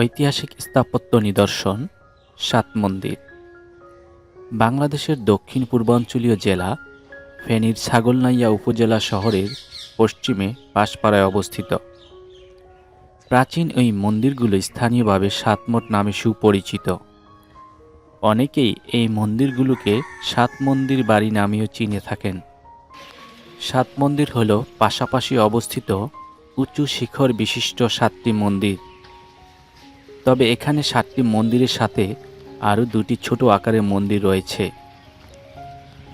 ঐতিহাসিক স্থাপত্য নিদর্শন সাত মন্দির। বাংলাদেশের দক্ষিণ পূর্বাঞ্চলীয় জেলা ফেনীর ছাগলনাইয়া উপজেলা শহরের পশ্চিমে বাঁশপাড়ায় অবস্থিত। প্রাচীন এই মন্দিরগুলো স্থানীয়ভাবে সাতমঠ নামে সুপরিচিত। অনেকেই এই মন্দিরগুলোকে সাত মন্দির বাড়ি নামেও চিনে থাকেন। সাত মন্দির হল পাশাপাশি অবস্থিত উঁচু শিখর বিশিষ্ট সাতটি মন্দির। তবে এখানে সাতটি মন্দিরের সাথে আরও দুটি ছোট আকারের মন্দির রয়েছে।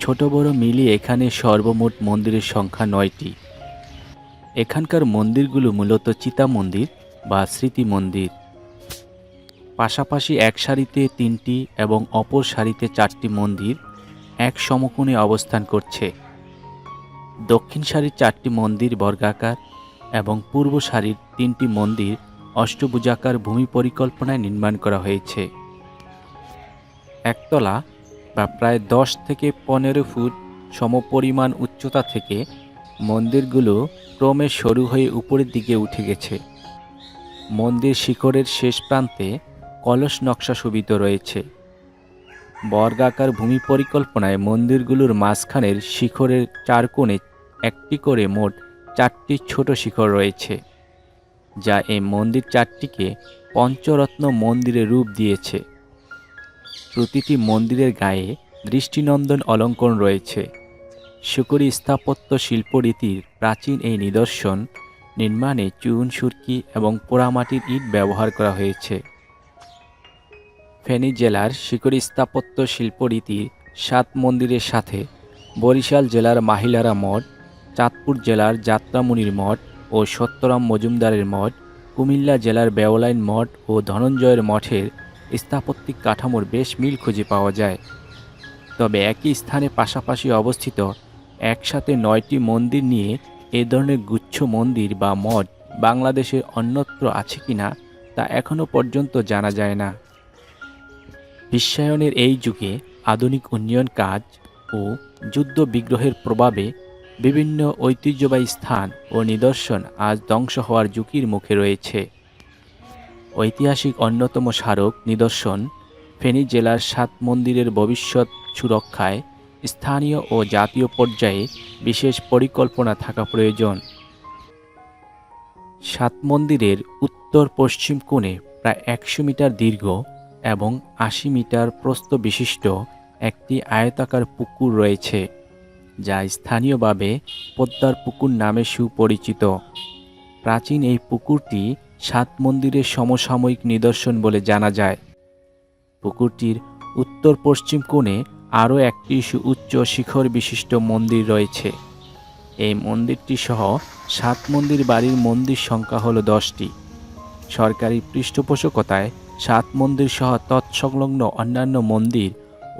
ছোট বড় মিলিয়ে এখানে সর্বমোট মন্দিরের সংখ্যা ৯টি। এখানকার মন্দিরগুলো মূলত চিতা মন্দির বা স্মৃতি মন্দির। পাশাপাশি এক সারিতে ৩টি এবং অপর সারিতে ৪টি মন্দির এক সমকোণে অবস্থান করছে। দক্ষিণ সারির ৪টি মন্দির বর্গাকার এবং পূর্ব সারির ৩টি মন্দির অষ্টভুজাকার ভূমি পরিকল্পনায় নির্মাণ করা হয়েছে। একতলা বা প্রায় ১০ থেকে ১৫ ফুট সমপরিমাণ উচ্চতা থেকে মন্দিরগুলো ক্রমে সরু হয়ে উপরের দিকে উঠে গেছে। মন্দির শিখরের শেষ প্রান্তে কলস নকশা শোভিত রয়েছে। বর্গাকার ভূমি পরিকল্পনায় মন্দিরগুলোর মাঝখানের শিখরের ৪ কোণে একটি করে মোট ৪টি ছোট শিখর রয়েছে, যা এই মন্দির ৪টিকে পঞ্চরত্ন মন্দিরের রূপ দিয়েছে। প্রতিটি মন্দিরের গায়ে দৃষ্টিনন্দন অলঙ্করণ রয়েছে। সুকরি স্থাপত্য শিল্পরীতির প্রাচীন এই নিদর্শন নির্মাণে চুন সুরকি এবং পোড়ামাটির ইট ব্যবহার করা হয়েছে। ফেনী জেলার শিকরি স্থাপত্য শিল্পরীতির সাত মন্দিরের সাথে বরিশাল জেলার মাহিলারা মঠ, চাঁদপুর জেলার যাত্রামুনির মঠ ও সত্যরাম মজুমদারের মঠ, কুমিল্লা জেলার বেওলাইন মঠ ও ধনঞ্জয়ের মঠের স্থাপত্যিক কাঠামোর বেশ মিল খুঁজে পাওয়া যায়। তবে একই স্থানে পাশাপাশি অবস্থিত একসাথে ৯টি মন্দির নিয়ে এ ধরনের গুচ্ছ মন্দির বা মঠ বাংলাদেশের অন্যত্র আছে কিনা তা এখনও পর্যন্ত জানা যায় না। বিশ্বায়নের এই যুগে আধুনিক উন্নয়ন কাজ ও যুদ্ধ বিগ্রহের প্রভাবে বিভিন্ন ঐতিহ্যবাহী স্থান ও নিদর্শন আজ ধ্বংস হওয়ার ঝুঁকির মুখে রয়েছে। ঐতিহাসিক অন্যতম স্মারক নিদর্শন ফেনী জেলার সাত মন্দিরের ভবিষ্যৎ সুরক্ষায় স্থানীয় ও জাতীয় পর্যায়ে বিশেষ পরিকল্পনা থাকা প্রয়োজন। সাত মন্দিরের উত্তর পশ্চিম কোণে প্রায় ১০০ মিটার দীর্ঘ এবং ৮০ মিটার প্রস্থ বিশিষ্ট একটি আয়তাকার পুকুর রয়েছে, যা স্থানীয়ভাবে পদ্মার পুকুর নামে সুপরিচিত। প্রাচীন এই পুকুরটি সাত মন্দিরের সমসাময়িক নিদর্শন বলে জানা যায়। পুকুরটির উত্তর পশ্চিম কোণে আরও একটি সুউচ্চ শিখর বিশিষ্ট মন্দির রয়েছে। এই মন্দিরটি সহ সাত মন্দির বাড়ির মন্দির সংখ্যা হল ১০টি। সরকারি পৃষ্ঠপোষকতায় সাত মন্দির সহ তৎসংলগ্ন অন্যান্য মন্দির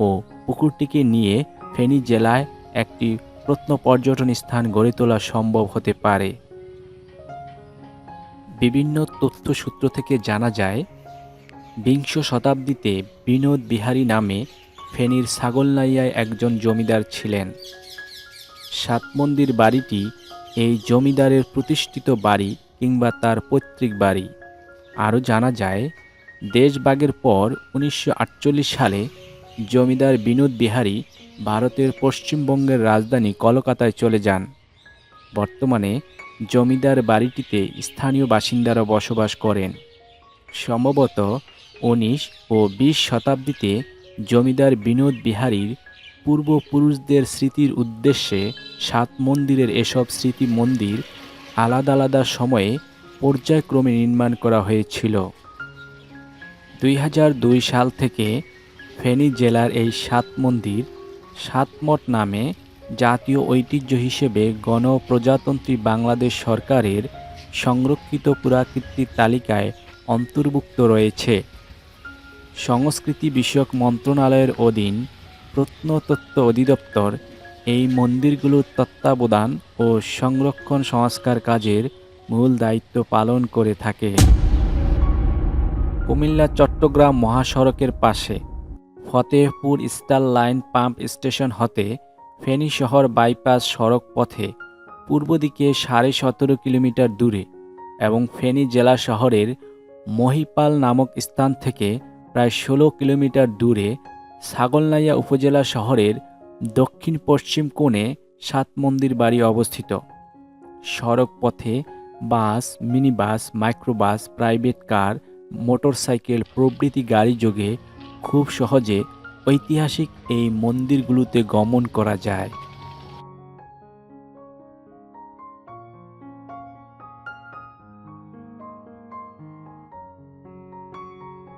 ও পুকুরটিকে নিয়ে ফেনী জেলায় একটি প্রত্নপর্যটন স্থান গড়ে তোলা সম্ভব হতে পারে। বিভিন্ন তথ্যসূত্র থেকে জানা যায়, বিংশ শতাব্দীতে বিনোদ বিহারী নামে ফেনীর ছাগলনাইয়ায় একজন জমিদার ছিলেন। সাত মন্দির বাড়িটি এই জমিদারের প্রতিষ্ঠিত বাড়ি কিংবা তার পৈতৃক বাড়ি। আরও জানা যায়, দেশভাগের পর ১৯৪৮ সালে জমিদার বিনোদ বিহারী ভারতের পশ্চিমবঙ্গের রাজধানী কলকাতায় চলে যান। বর্তমানে জমিদার বাড়িটিতে স্থানীয় বাসিন্দারা বসবাস করেন। সম্ভবত ১৯ ও ২০ শতাব্দীতে জমিদার বিনোদ বিহারীর পূর্বপুরুষদের স্মৃতির উদ্দেশ্যে সাত মন্দিরের এসব স্মৃতি মন্দির আলাদা আলাদা সময়ে পর্যায়ক্রমে নির্মাণ করা হয়েছিল। ২০০২ সাল থেকে ফেনী জেলার এই সাত মন্দির সাতমঠ নামে জাতীয় ঐতিহ্য হিসেবে গণপ্রজাতন্ত্রী বাংলাদেশ সরকারের সংরক্ষিত পুরাকীর্তির তালিকায় অন্তর্ভুক্ত রয়েছে। সংস্কৃতি বিষয়ক মন্ত্রণালয়ের অধীন প্রত্নতত্ত্ব অধিদপ্তর এই মন্দিরগুলোর তত্ত্বাবধান ও সংরক্ষণ সংস্কার কাজের মূল দায়িত্ব পালন করে থাকে। কুমিল্লা চট্টগ্রাম মহাসড়কের পাশে Fatehpur star line pump station হতে ফেনী শহর বাইপাস সড়ক পথে পূর্ব দিকে ১৭.৫ কিলোমিটার দূরে এবং ফেনী জেলা শহরের মহিপাল নামক স্থান থেকে প্রায় ১৬ কিলোমিটার দূরে ছাগলনাইয়া উপজেলা শহরের দক্ষিণ পশ্চিম কোণে সাত মন্দির বাড়ি অবস্থিত। সড়ক পথে bus, minibus, microbus, private car, motorcycle প্রভৃতি গাড়ি যোগে খুব সহজে ঐতিহাসিক এই মন্দিরগুলোতে গমন করা যায়।